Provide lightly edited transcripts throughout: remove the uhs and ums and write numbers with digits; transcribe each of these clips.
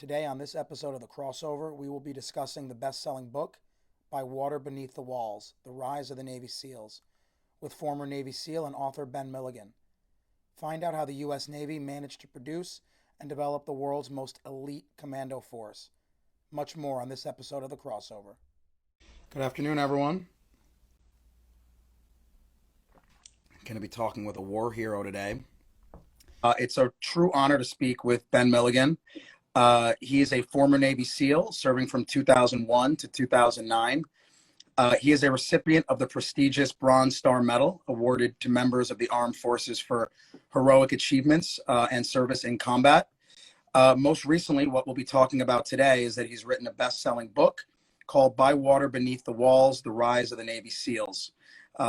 Today, on this episode of The Crossover, we will be discussing the best selling book, By Water Beneath the Walls: The Rise of the Navy SEALs, with former Navy SEAL and author Ben Milligan. Find out how the U.S. Navy managed to produce and develop the world's most elite commando force. Much more on this episode of The Crossover. Good afternoon, everyone. Going to be talking with a war hero today. It's a true honor to speak with Ben Milligan. He is a former Navy SEAL serving from 2001 to 2009. He is a recipient of the prestigious Bronze Star Medal awarded to members of the Armed Forces for heroic achievements and service in combat. Most recently, what we'll be talking about today is that he's written a best-selling book called By Water Beneath the Walls: The Rise of the Navy SEAls.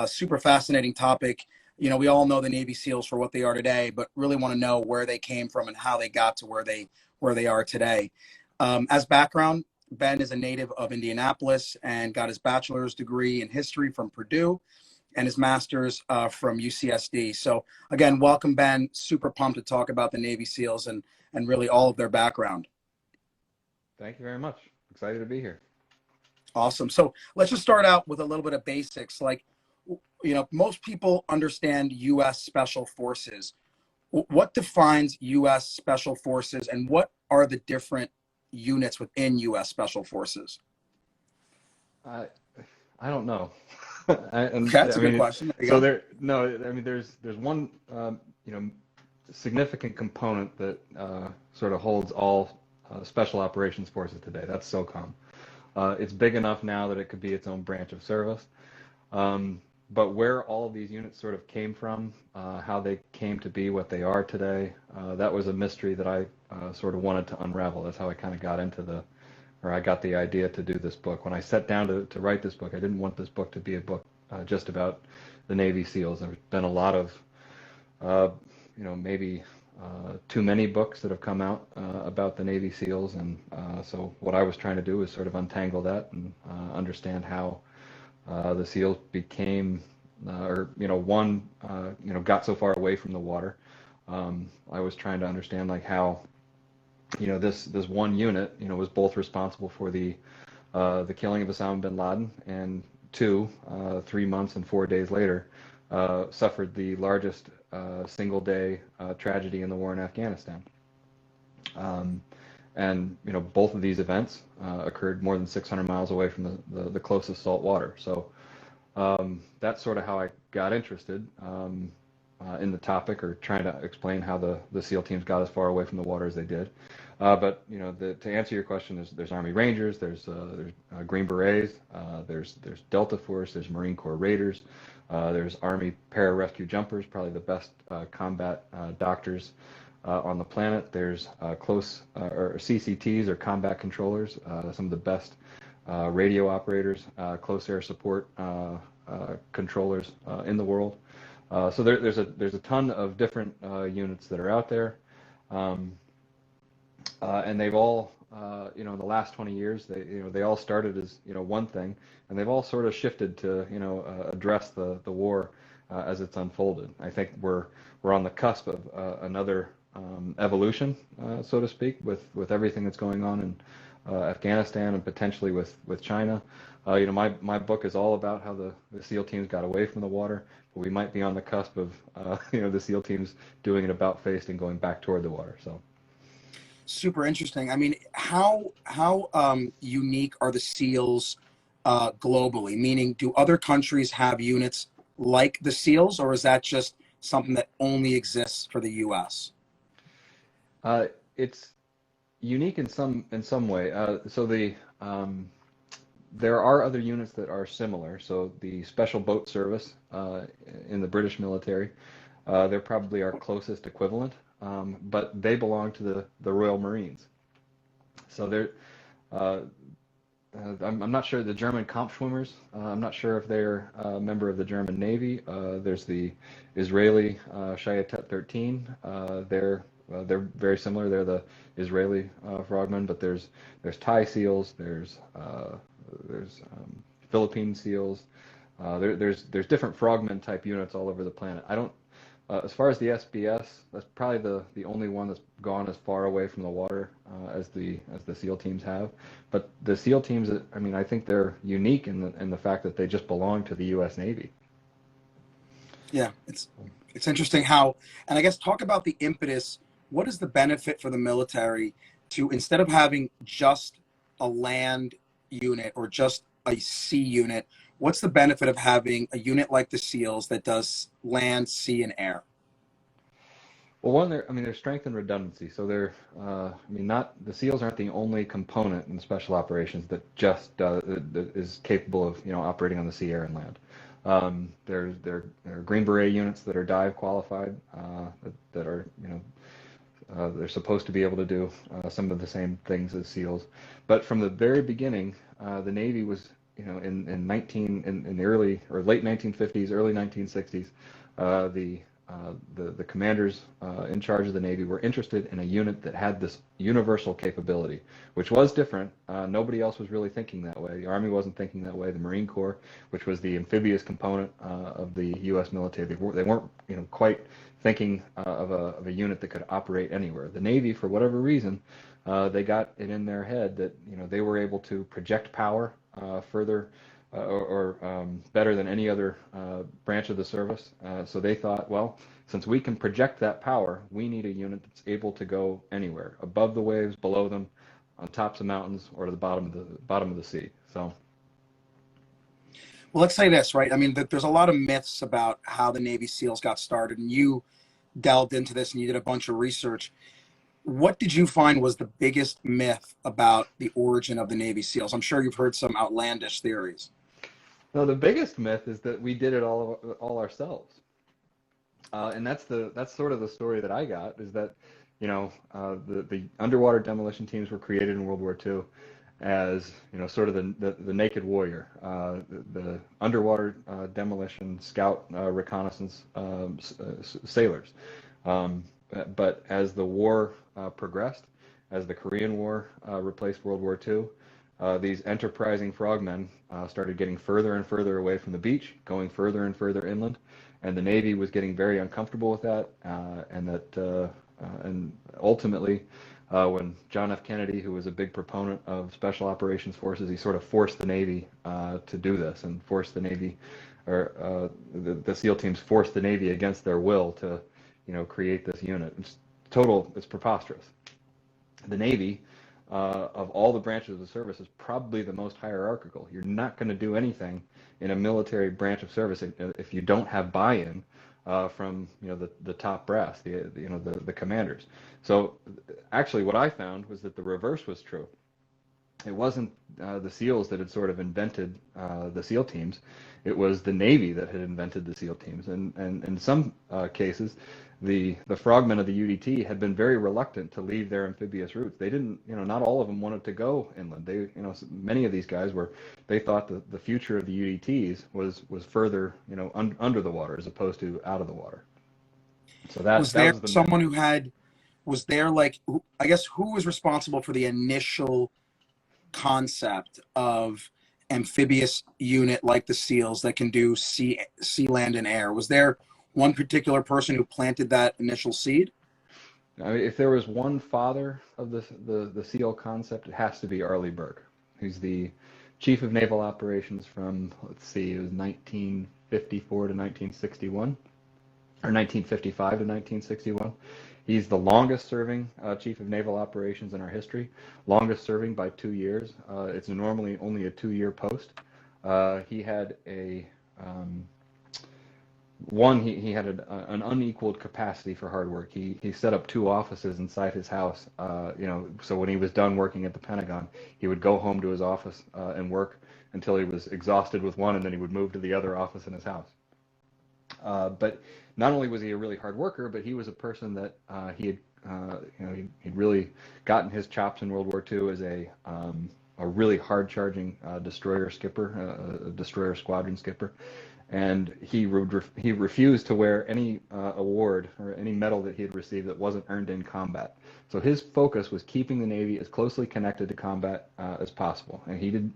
Super fascinating topic. You know, we all know the Navy SEALs for what they are today, but really want to know where they came from and how they got to where they are today. As background, Ben is a native of Indianapolis and got his bachelor's degree in history from Purdue and his master's from UCSD. So again, welcome, Ben. Super pumped to talk about the Navy SEALs and really all of their background. Thank you very much. Excited to be here. Awesome. So let's just start out with a little bit of basics. Like, you know, most people understand U.S. Special Forces. What defines U.S. Special Forces, and what are the different units within U.S. Special Forces? I don't know. That's a good question. There's one significant component that sort of holds all special operations forces today. That's SOCOM. It's big enough now that it could be its own branch of service. But where all of these units sort of came from, how they came to be what they are today, that was a mystery that I sort of wanted to unravel. That's how I kind of I got the idea to do this book. When I sat down to write this book, I didn't want this book to be a book just about the Navy SEALs. There's been a lot of, maybe too many books that have come out about the Navy SEALs. And so what I was trying to do is sort of untangle that and understand how the SEALs became, got so far away from the water. I was trying to understand like how, this one unit, was both responsible for the killing of Osama bin Laden, and 3 months and 4 days later, suffered the largest single day tragedy in the war in Afghanistan. And both of these events occurred more than 600 miles away from the closest salt water. So that's sort of how I got interested in the topic, or trying to explain how the SEAL teams got as far away from the water as they did. But to answer your question, there's Army Rangers, there's Green Berets, there's Delta Force, there's Marine Corps Raiders, there's Army Pararescue Jumpers, probably the best combat doctors on the planet. There's or CCTs, or combat controllers, some of the best radio operators, close air support controllers in the world. So there's a ton of different units that are out there, and they've all in the last 20 years they all started as one thing, and they've all sort of shifted to address the war as it's unfolded. I think we're on the cusp of another evolution, so to speak, with everything that's going on in Afghanistan, and potentially with China. My book is all about how the SEAL teams got away from the water, but we might be on the cusp of the SEAL teams doing an about-face and going back toward the water. So super interesting. I mean, how unique are the SEALs globally? Meaning, do other countries have units like the SEALs, or is that just something that only exists for the U.S.? It's unique in some way. There are other units that are similar. So the Special Boat Service in the British military, they're probably our closest equivalent, but they belong to the Royal Marines. So I'm not sure. The German Kampfschwimmers, I'm not sure if they're a member of the German Navy. There's the Israeli Shayatet 13. They're very similar. They're the Israeli frogmen, but there's Thai SEALs, there's Philippine SEALs. There's different frogmen type units all over the planet. I don't As far as the SBS, that's probably the only one that's gone as far away from the water as the SEAL teams have. But the SEAL teams, I mean, I think they're unique in the fact that they just belong to the U.S. Navy. Yeah, it's interesting how, and I guess talk about the impetus. What is the benefit for the military to, instead of having just a land unit or just a sea unit, what's the benefit of having a unit like the SEALs that does land, sea, and air? Well, one, I mean, there's strength and redundancy. So I mean, not the SEALs aren't the only component in special operations that just that is capable of, operating on the sea, air, and land. There are Green Beret units that are dive qualified, that are, they're supposed to be able to do some of the same things as SEALs. But from the very beginning, the Navy was, in the early or late 1950s, early 1960s, the commanders in charge of the Navy were interested in a unit that had this universal capability, which was different. Nobody else was really thinking that way. The Army wasn't thinking that way. The Marine Corps, which was the amphibious component of the U.S. military, they weren't, quite thinking of a unit that could operate anywhere. The Navy, for whatever reason, they got it in their head that, they were able to project power further or better than any other branch of the service. So they thought, well, since we can project that power, we need a unit that's able to go anywhere, above the waves, below them, on tops of mountains, or to the bottom of the sea. So, Well, let's say this, right? I mean, there's a lot of myths about how the Navy SEALs got started, and you delved into this and you did a bunch of research. What did you find was the biggest myth about the origin of the Navy SEALs? I'm sure you've heard some outlandish theories. no, the biggest myth is that we did it all ourselves. And that's sort of the story that I got, is that, the underwater demolition teams were created in World War II as, sort of the naked warrior, the underwater demolition scout reconnaissance sailors. But as the war progressed, as the Korean War replaced World War II, these enterprising frogmen started getting further and further away from the beach, going further and further inland, and the Navy was getting very uncomfortable with that, and ultimately, when John F. Kennedy, who was a big proponent of special operations forces, he sort of forced the Navy to do this, and forced the Navy, or the SEAL teams forced the Navy against their will to, create this unit. It's preposterous. The Navy, of all the branches of the service, is probably the most hierarchical. You're not going to do anything in a military branch of service if you don't have buy-in from, the top brass, the commanders. So actually, what I found was that the reverse was true. It wasn't the SEALs that had sort of invented the SEAL teams. It was the Navy that had invented the SEAL teams. And in some cases, the frogmen of the UDT had been very reluctant to leave their amphibious roots. They didn't, not all of them wanted to go inland. Many of these guys they thought that the future of the UDTs was further, under the water as opposed to out of the water. So that Was there was the myth. someone was there like, I guess, who was responsible for the initial concept of amphibious unit like the SEALs that can do sea, land, and air? Was there one particular person who planted that initial seed? I mean, if there was one father of the SEAL concept, it has to be Arleigh Burke. He's the chief of naval operations from, let's see, it was 1954 to 1961, or 1955 to 1961. He's the longest serving chief of naval operations in our history, longest serving by 2 years. It's normally only a 2-year post. He had he had an unequaled capacity for hard work. He set up 2 offices inside his house. So when he was done working at the Pentagon, he would go home to his office and work until he was exhausted with one, and then he would move to the other office in his house. But not only was he a really hard worker, but he was a person that he'd really gotten his chops in World War II as a really hard-charging destroyer skipper, a destroyer squadron skipper. And he refused to wear any award or any medal that he had received that wasn't earned in combat. So his focus was keeping the Navy as closely connected to combat as possible. And he did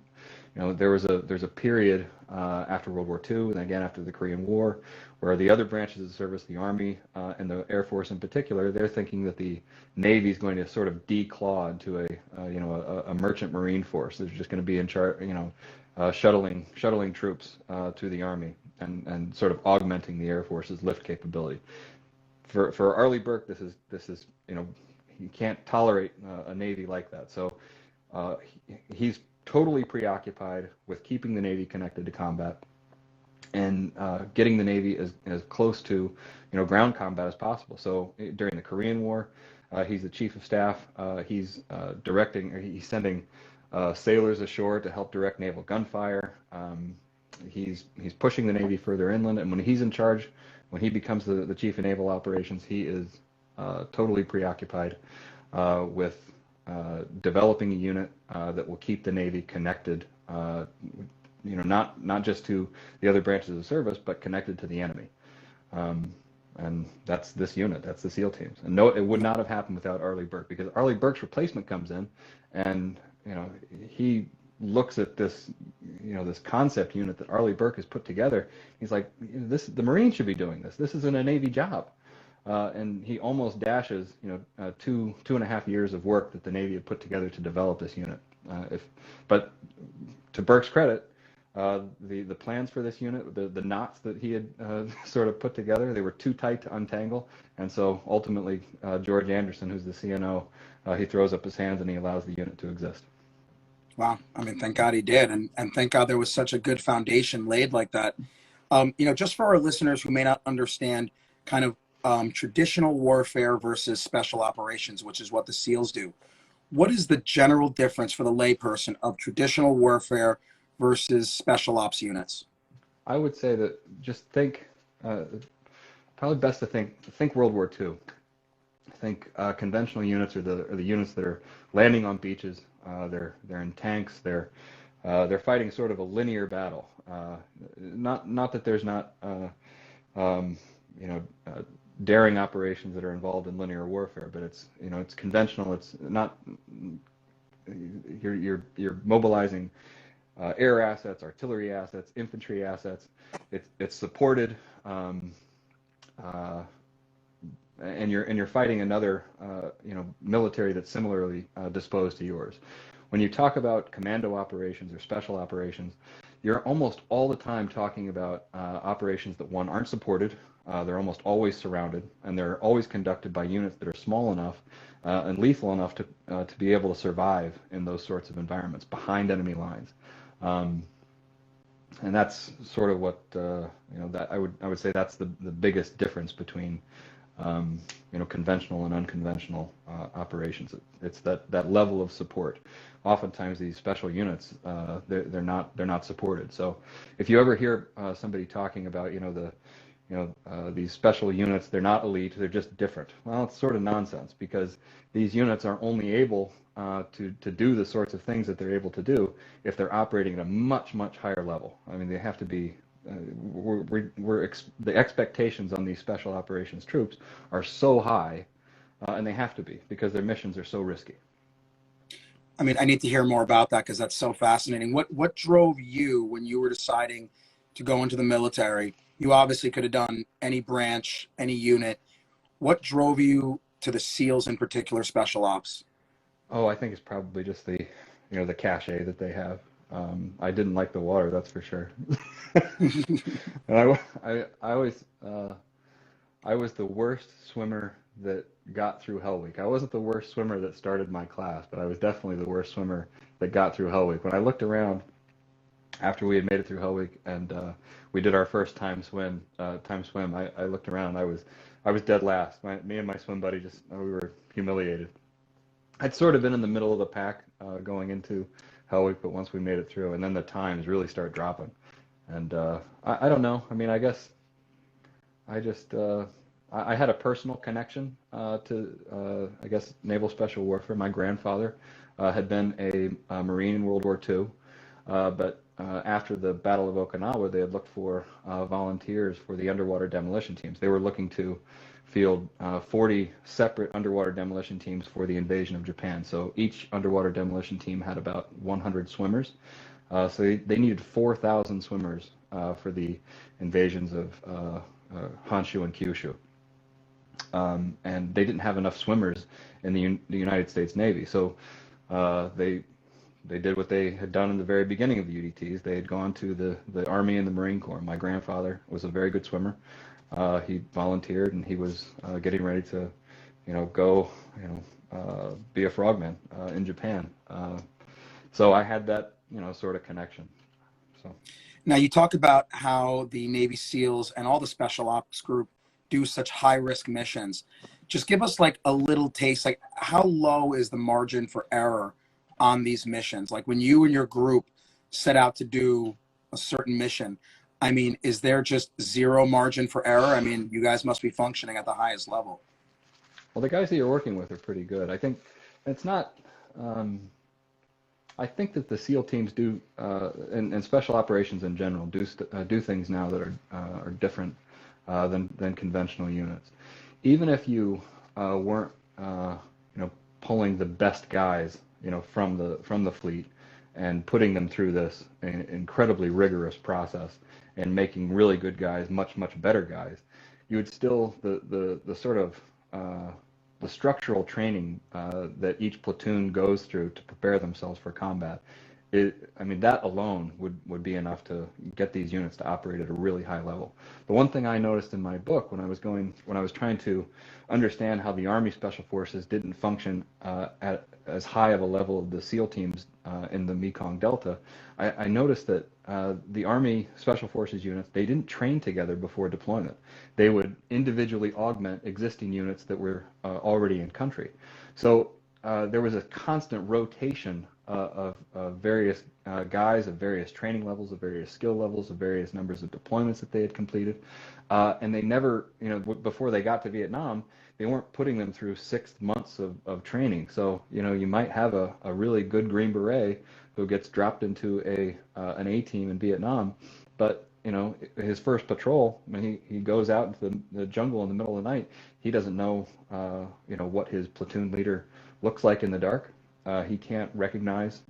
there's a period after World War II and again after the Korean War where the other branches of the service, the Army and the Air Force in particular, they're thinking that the Navy is going to sort of declaw into a merchant marine force. They're just going to be in charge, shuttling troops to the Army and sort of augmenting the Air Force's lift capability. For Arleigh Burke, this is he can't tolerate a Navy like that. So he's totally preoccupied with keeping the Navy connected to combat and getting the Navy as close to ground combat as possible. So during the Korean War, he's the chief of staff. He's he's sending sailors ashore to help direct naval gunfire. He's pushing the Navy further inland, and when he's in charge, when he becomes the chief of naval operations, he is totally preoccupied with developing a unit that will keep the Navy connected, not just to the other branches of the service, but connected to the enemy. And that's this unit, that's the SEAL teams. And no, it would not have happened without Arleigh Burke, because Arleigh Burke's replacement comes in, and he looks at this, this concept unit that Arleigh Burke has put together. He's like, the Marines should be doing this. This isn't a Navy job. And he almost dashes, 2.5 years of work that the Navy had put together to develop this unit. But to Burke's credit, the plans for this unit, the knots that he had sort of put together, they were too tight to untangle. And so ultimately, George Anderson, who's the CNO, he throws up his hands and he allows the unit to exist. Wow. I mean, thank God he did. And thank God there was such a good foundation laid like that. Just for our listeners who may not understand kind of traditional warfare versus special operations, which is what the SEALs do. What is the general difference for the layperson of traditional warfare versus special ops units? I would say that just think, probably best to think World War II. I think conventional units are the units that are landing on beaches. They're in tanks. They're fighting sort of a linear battle. Not that there's not daring operations that are involved in linear warfare, but it's conventional. It's not you're mobilizing air assets, artillery assets, infantry assets. It's supported, and you're fighting another military that's similarly disposed to yours. When you talk about commando operations or special operations, you're almost all the time talking about operations that aren't supported. They're almost always surrounded, and they're always conducted by units that are small enough and lethal enough to be able to survive in those sorts of environments behind enemy lines. And that's sort of what that I would say that's the biggest difference between conventional and unconventional operations. It's that level of support. Oftentimes these special units they're not supported. So if you ever hear somebody talking about these special units, they're not elite, they're just different. Well, it's sort of nonsense, because these units are only able to do the sorts of things that they're able to do if they're operating at a much, much higher level. I mean, they have to be, the expectations on these special operations troops are so high, and they have to be, because their missions are so risky. I mean, I need to hear more about that, because that's so fascinating. What drove you when you were deciding to go into the military? You obviously could have done any branch, any unit. What drove you to the SEALs in particular, special ops? Oh, I think it's probably just the cachet that they have. I didn't like the water, that's for sure. And I was the worst swimmer that got through Hell Week. I wasn't the worst swimmer that started my class, but I was definitely the worst swimmer that got through Hell Week. When I looked around after we had made it through Hell Week and we did our first time swim, I looked around and I was dead last. Me and my swim buddy we were humiliated. I'd sort of been in the middle of the pack going into Hell Week, but once we made it through, and then the times really start dropping. And I don't know. I mean, I guess I just I had a personal connection to I guess naval special warfare. My grandfather had been a Marine in World War II, but after the Battle of Okinawa, they had looked for volunteers for the underwater demolition teams. They were looking to field 40 separate underwater demolition teams for the invasion of Japan. So each underwater demolition team had about 100 swimmers. So they needed 4,000 swimmers for the invasions of Honshu and Kyushu. And they didn't have enough swimmers in the United States Navy. So they did what they had done in the very beginning of the UDTs. They had gone to the Army and the Marine Corps. My grandfather was a very good swimmer. He volunteered, and he was getting ready to, go, be a frogman in Japan. So I had that, sort of connection. So. Now, you talk about how the Navy SEALs and all the special ops group do such high risk missions. Just give us like a little taste, like how low is the margin for error on these missions? Like when you and your group set out to do a certain mission, I mean, is there just zero margin for error? I mean, you guys must be functioning at the highest level. Well, the guys that you're working with are pretty good. I think it's not. I think that the SEAL teams do, and special operations in general, do things now that are different than conventional units. Even if you weren't, pulling the best guys, from the fleet and putting them through this incredibly rigorous process and making really good guys much better guys, you would still the sort of the structural training that each platoon goes through to prepare themselves for combat. I mean, that alone would be enough to get these units to operate at a really high level. The one thing I noticed in my book when I was trying to understand how the Army Special Forces didn't function at as high of a level of the SEAL teams in the Mekong Delta, I noticed that the Army Special Forces units, they didn't train together before deployment. They would individually augment existing units that were already in country. So there was a constant rotation of various guys of various training levels, of various skill levels, of various numbers of deployments that they had completed. And they never, before they got to Vietnam, they weren't putting them through 6 months of training. So, you might have a really good Green Beret who gets dropped into an A team in Vietnam, but his first patrol, when he goes out into the jungle in the middle of the night, he doesn't know, what his platoon leader looks like in the dark. He can't recognize,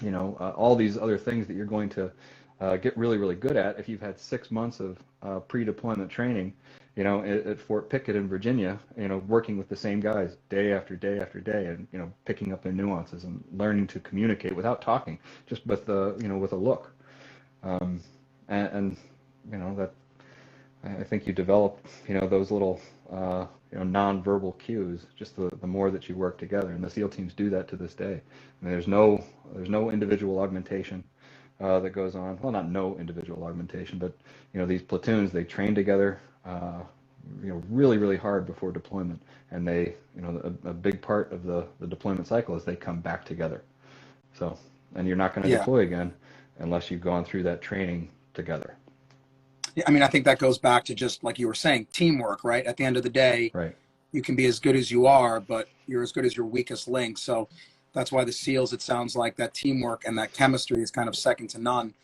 all these other things that you're going to get really good at if you've had 6 months of pre-deployment training, at Fort Pickett in Virginia, working with the same guys day after day after day, and picking up their nuances and learning to communicate without talking, just with with a look, and that I think you develop those little non-verbal cues just the more that you work together, and the SEAL teams do that to this day. I mean, there's no individual augmentation that goes on. Well, not no individual augmentation, but these platoons, they train together really hard before deployment, and they a big part of the deployment cycle is they come back together. So, and you're not going to deploy again unless you've gone through that training together. Yeah, I mean, I think that goes back to just like you were saying, teamwork, right? At the end of the day, Right. you can be as good as you are, but you're as good as your weakest link. So that's why the SEALs, it sounds like that teamwork and that chemistry is kind of second to none.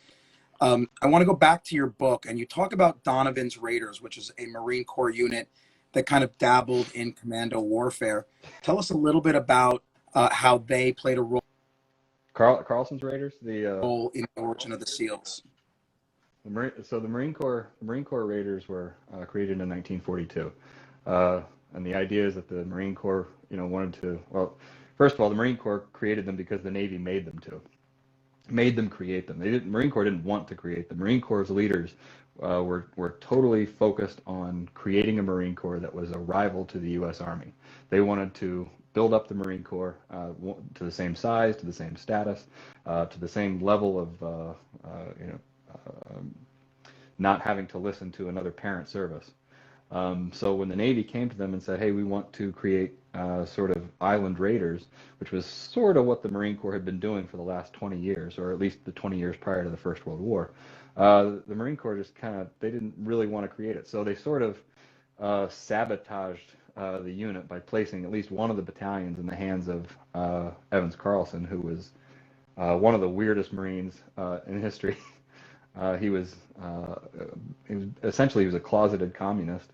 I want to go back to your book, and you talk about Donovan's Raiders, which is a Marine Corps unit that kind of dabbled in commando warfare. Tell us a little bit about how they played a role Carlson's Raiders, in the origin of the SEALs. So the Marine Corps Raiders were created in 1942, and the idea is that the Marine Corps, wanted to. Well, first of all, the Marine Corps created them because the Navy made them create them. Marine Corps didn't want to create them. Marine Corps' leaders were totally focused on creating a Marine Corps that was a rival to the U.S. Army. They wanted to build up the Marine Corps to the same size, to the same status, to the same level of not having to listen to another parent service. So when the Navy came to them and said, hey, we want to create sort of island raiders, which was sort of what the Marine Corps had been doing for the last 20 years, or at least the 20 years prior to the First World War, the Marine Corps just they didn't really want to create it. So they sort of sabotaged the unit by placing at least one of the battalions in the hands of Evans Carlson, who was one of the weirdest Marines in history. He was essentially a closeted communist.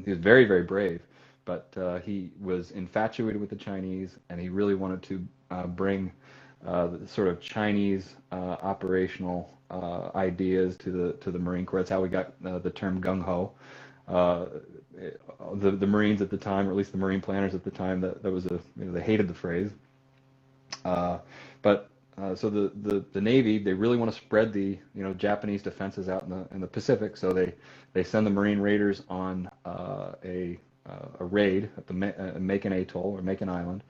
He was very brave, but he was infatuated with the Chinese, and he really wanted to bring the sort of Chinese operational ideas to the Marine Corps. That's how we got the term gung ho. Uh, the Marines at the time, or at least the Marine planners at the time, that was they hated the phrase. Uh, but so the Navy, they really want to spread the Japanese defenses out in the Pacific. So they send the Marine raiders on a raid at the Macon Atoll or Macon Island,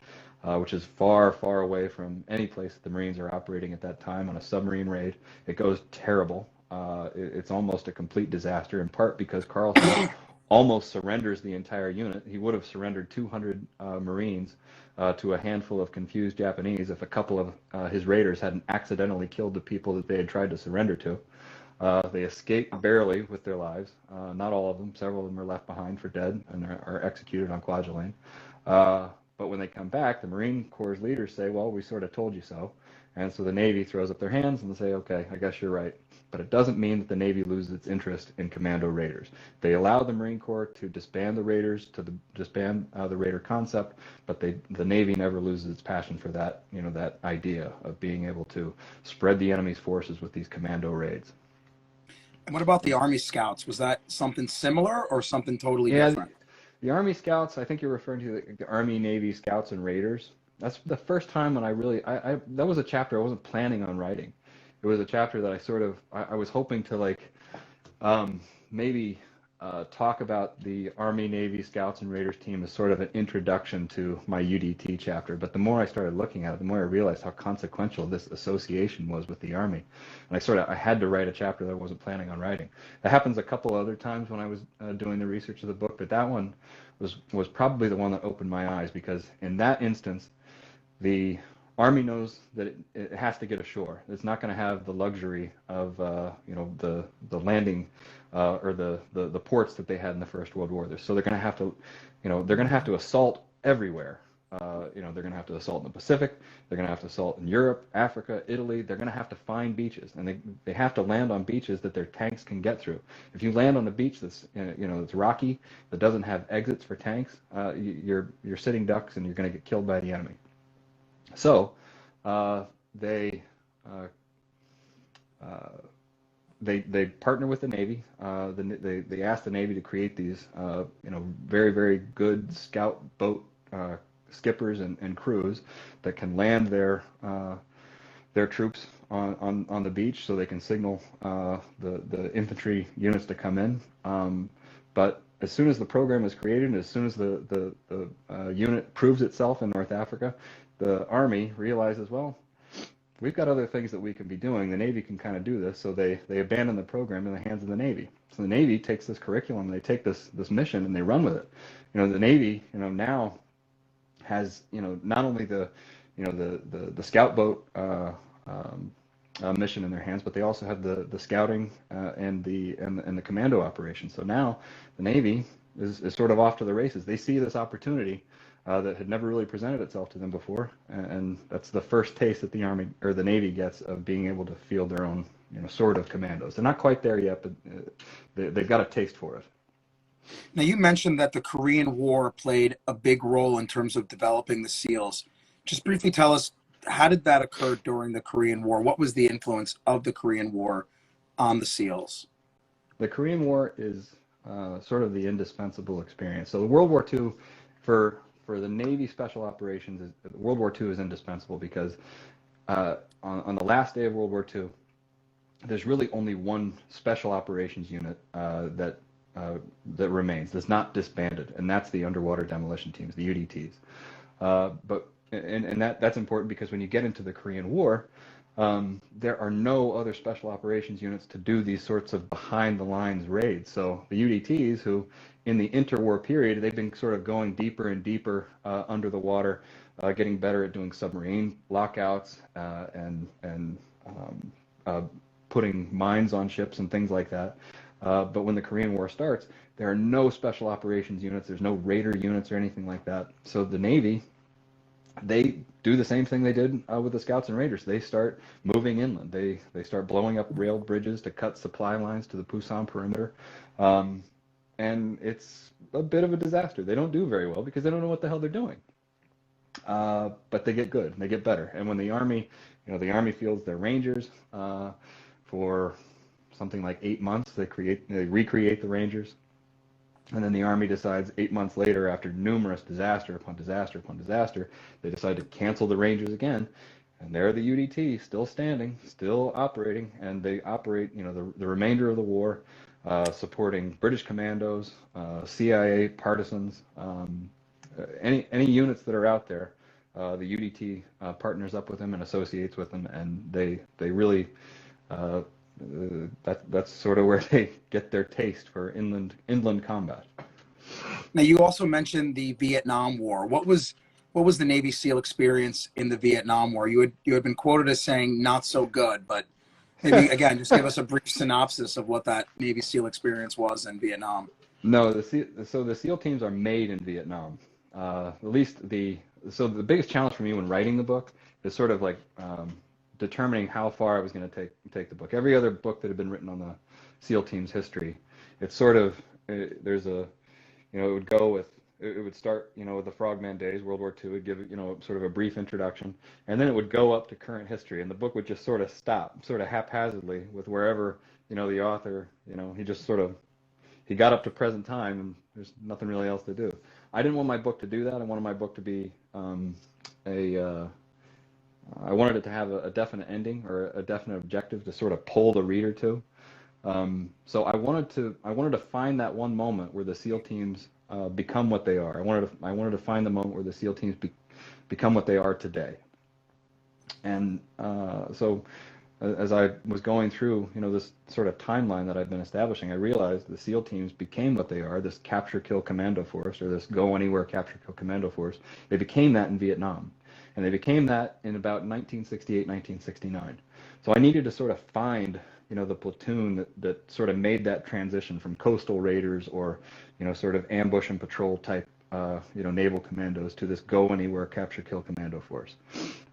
which is far, far away from any place that the Marines are operating at that time on a submarine raid. It goes terrible. It's almost a complete disaster, in part because Carlson almost surrenders the entire unit. He would have surrendered 200 Marines to a handful of confused Japanese if a couple of his raiders hadn't accidentally killed the people that they had tried to surrender to. They escaped barely with their lives. Not all of them. Several of them are left behind for dead and are executed on Kwajalein. But when they come back, the Marine Corps leaders say, well, we sort of told you so. And so the Navy throws up their hands and they say, okay, I guess you're right. But it doesn't mean that the Navy loses its interest in commando raiders. They allow the Marine Corps to disband the raiders, to disband the raider concept, but the Navy never loses its passion for that, that idea of being able to spread the enemy's forces with these commando raids. And what about the Army Scouts? Was that something similar or something totally Yeah, different? the Army Scouts, I think you're referring to the Army Navy Scouts and Raiders. That's the first time when I really, that was a chapter I wasn't planning on writing. It was a chapter that I was hoping to maybe talk about the Army Navy Scouts and Raiders team as sort of an introduction to my UDT chapter. But the more I started looking at it, the more I realized how consequential this association was with the Army. And I had to write a chapter that I wasn't planning on writing. That happens a couple other times when I was doing the research of the book, but that one was probably the one that opened my eyes, because in that instance, the Army knows that it has to get ashore. It's not going to have the luxury of the landing or the ports that they had in the First World War. So they're going to have to assault everywhere. They're going to have to assault in the Pacific. They're going to have to assault in Europe, Africa, Italy. They're going to have to find beaches, and they have to land on beaches that their tanks can get through. If you land on a beach that's that's rocky, that doesn't have exits for tanks, you're sitting ducks and you're going to get killed by the enemy. So they partner with the Navy. They ask the Navy to create these very, very good scout boat skippers and crews that can land their troops on the beach, so they can signal the infantry units to come in. But as soon as the program is created, and as soon as the unit proves itself in North Africa, the Army realizes, well, we've got other things that we can be doing. The Navy can kind of do this, so they abandon the program in the hands of the Navy. So the Navy takes this curriculum, they take this mission, and they run with it. The Navy, now has not only the scout boat mission in their hands, but they also have the scouting and the commando operation. So now the Navy is sort of off to the races. They see this opportunity that had never really presented itself to them before, and that's the first taste that the Army or the Navy gets of being able to field their own sort of commandos. They're not quite there yet, but they've got a taste for it. Now, you mentioned that the Korean War played a big role in terms of developing the SEALs. Just briefly tell us, how did that occur during the Korean War? What was the influence of the Korean War on the SEALs? The Korean War is sort of the indispensable experience. So the World War II, for the Navy Special Operations, World War II is indispensable because on the last day of World War II, there's really only one Special Operations unit that remains, that's not disbanded, and that's the underwater demolition teams, the UDTs. And that's important because when you get into the Korean War, there are no other Special Operations units to do these sorts of behind-the-lines raids. So the UDTs, who in the interwar period, they've been sort of going deeper and deeper under the water, getting better at doing submarine lockouts and putting mines on ships and things like that. But when the Korean War starts, there are no Special Operations units, there's no raider units or anything like that. So the Navy, they do the same thing they did with the Scouts and Raiders. They start moving inland. They start blowing up rail bridges to cut supply lines to the Pusan perimeter. And it's a bit of a disaster. They don't do very well because they don't know what the hell they're doing. but they get good, they get better. And when the Army, the Army fields their Rangers for something like 8 months, they recreate the Rangers. And then the Army decides 8 months later, after numerous disaster upon disaster upon disaster, they decide to cancel the Rangers again. And there the UDT, still standing, still operating, and they operate, the remainder of the war, supporting British commandos, CIA partisans, any units that are out there. The UDT partners up with them and associates with them, and they really uh, that's sort of where they get their taste for inland combat. Now, you also mentioned the Vietnam War. What was the Navy SEAL experience in the Vietnam War? You had been quoted as saying not so good, but maybe again just give us a brief synopsis of what that Navy SEAL experience was in Vietnam. No, the SEAL teams are made in Vietnam. At least the biggest challenge for me when writing the book is sort of like determining how far I was going to take the book. Every other book that had been written on the SEAL team's history, it's sort of there's a it would go with it would start with the Frogman days, World War II. It would give sort of a brief introduction, and then it would go up to current history, and the book would just sort of stop, sort of haphazardly with wherever the author he just sort of he got up to present time, and there's nothing really else to do. I didn't want my book to do that. I wanted my book to be I wanted it to have a definite ending or a definite objective to sort of pull the reader to. So I wanted to find that one moment where the SEAL teams become what they are. I wanted to find the moment where the SEAL teams become what they are today. And so as I was going through, this sort of timeline that I've been establishing, I realized the SEAL teams became what they are, this capture kill commando force, or this go anywhere capture kill commando force. They became that in Vietnam, and they became that in about 1968, 1969. So I needed to sort of find, the platoon that sort of made that transition from coastal raiders or, sort of ambush and patrol type, naval commandos to this go anywhere capture kill commando force.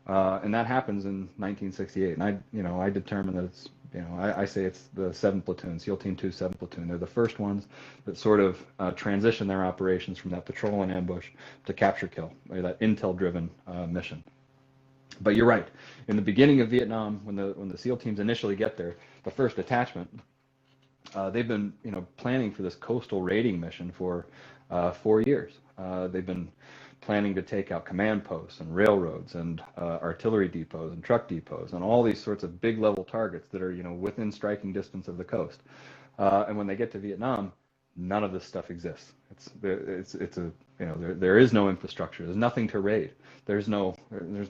And that happens in 1968, and I determined that it's, I say it's the 7th Platoon, SEAL Team 2, 7th Platoon. They're the first ones that sort of transition their operations from that patrol and ambush to capture kill, or that intel-driven mission. But you're right. In the beginning of Vietnam, when the SEAL teams initially get there, the first detachment, they've been planning for this coastal raiding mission for 4 years. They've been planning to take out command posts and railroads and artillery depots and truck depots and all these sorts of big level targets that are within striking distance of the coast. And when they get to Vietnam, none of this stuff exists. There is no infrastructure. There's nothing to raid. There's no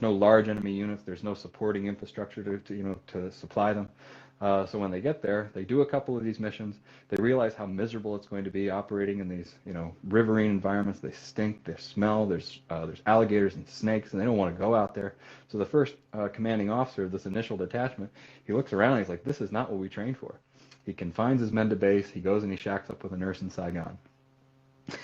large enemy units. There's no supporting infrastructure to supply them. So when they get there, they do a couple of these missions. They realize how miserable it's going to be operating in these, riverine environments. They stink, they smell. There's alligators and snakes, and they don't want to go out there. So the first commanding officer of this initial detachment, he looks around and he's like, "This is not what we trained for." He confines his men to base. He goes and he shacks up with a nurse in Saigon.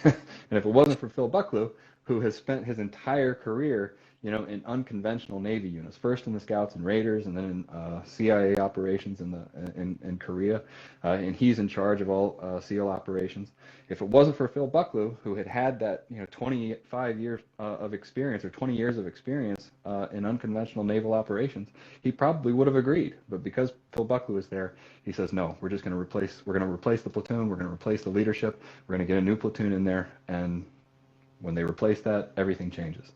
And if it wasn't for Phil Bucklew, who has spent his entire career, in unconventional Navy units, first in the Scouts and Raiders, and then in CIA operations in Korea, and he's in charge of all SEAL operations. If it wasn't for Phil Bucklew, who had that 25 years of experience or 20 years of experience in unconventional naval operations, he probably would have agreed. But because Phil Bucklew is there, he says, "No, we're going to replace the platoon. We're going to replace the leadership. We're going to get a new platoon in there." And when they replace that, everything changes.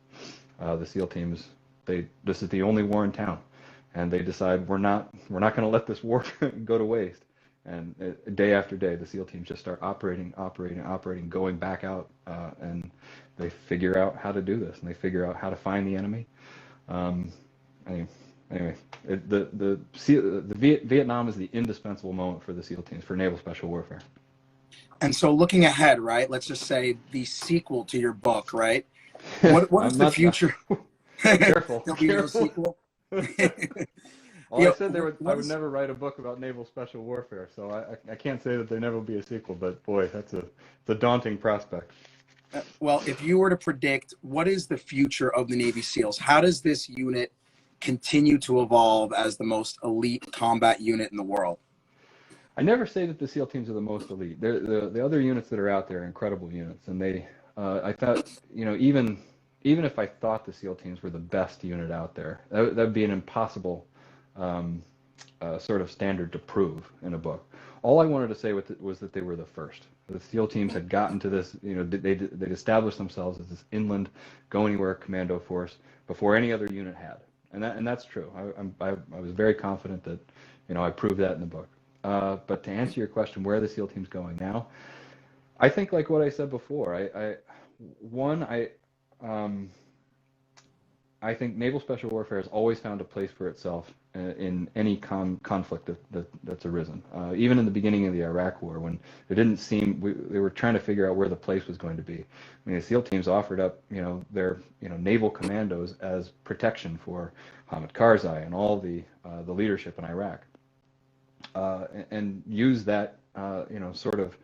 The SEAL teams, this is the only war in town, and they decide we're not going to let this war go to waste. And day after day, the SEAL teams just start operating, going back out, and they figure out how to do this, and they figure out how to find the enemy. Anyway, Vietnam is the indispensable moment for the SEAL teams, for naval special warfare. And so, looking ahead, right? Let's just say the sequel to your book, right? What is the future? Careful. There'll be no sequel. I said I would never write a book about naval special warfare, so I can't say that there never will be a sequel. But boy, it's a daunting prospect. Well, if you were to predict what is the future of the Navy SEALs, how does this unit continue to evolve as the most elite combat unit in the world? I never say that the SEAL teams are the most elite. The other units that are out there are incredible units, and I thought even even if I thought the SEAL teams were the best unit out there, that would be an impossible sort of standard to prove in a book. All I wanted to say was that they were the first. The SEAL teams had gotten to this, they'd established themselves as this inland, go anywhere commando force before any other unit had, and that's true. I was very confident that, I proved that in the book. But to answer your question, where are the SEAL teams going now? I think like what I said before. I think naval special warfare has always found a place for itself in any conflict that's arisen. Even in the beginning of the Iraq War, when it didn't seem, they were trying to figure out where the place was going to be. I mean, the SEAL teams offered up, their, naval commandos as protection for Hamid Karzai and all the leadership in Iraq, and use that, sort of,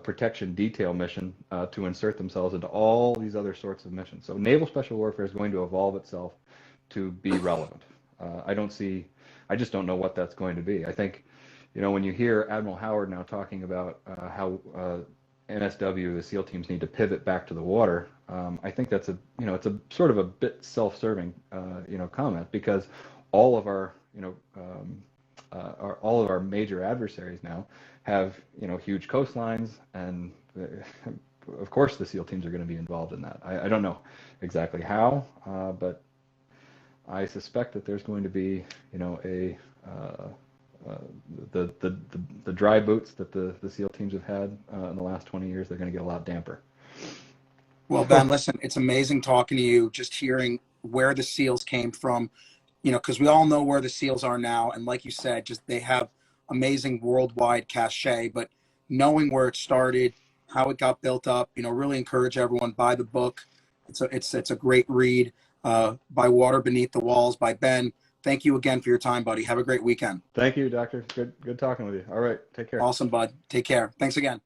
protection detail mission to insert themselves into all these other sorts of missions. So naval special warfare is going to evolve itself to be relevant. I just don't know what that's going to be. I think, when you hear Admiral Howard now talking about how NSW, the SEAL teams, need to pivot back to the water, I think that's it's a sort of a bit self-serving, comment, because all of our, all of our major adversaries now have, huge coastlines, and of course the SEAL teams are going to be involved in that. I don't know exactly how, but I suspect that there's going to be, the dry boots that the SEAL teams have had in the last 20 years, they're going to get a lot damper. Well, Ben, listen, it's amazing talking to you, just hearing where the SEALs came from, because we all know where the SEALs are now. And like you said, just they have amazing worldwide cachet, but knowing where it started, how it got built up, really encourage everyone, buy the book. It's a great read, By Water Beneath the Walls by Ben. Thank you again for your time, buddy. Have a great weekend. Thank you, Doctor. Good talking with you. All right. Take care. Awesome, bud. Take care. Thanks again.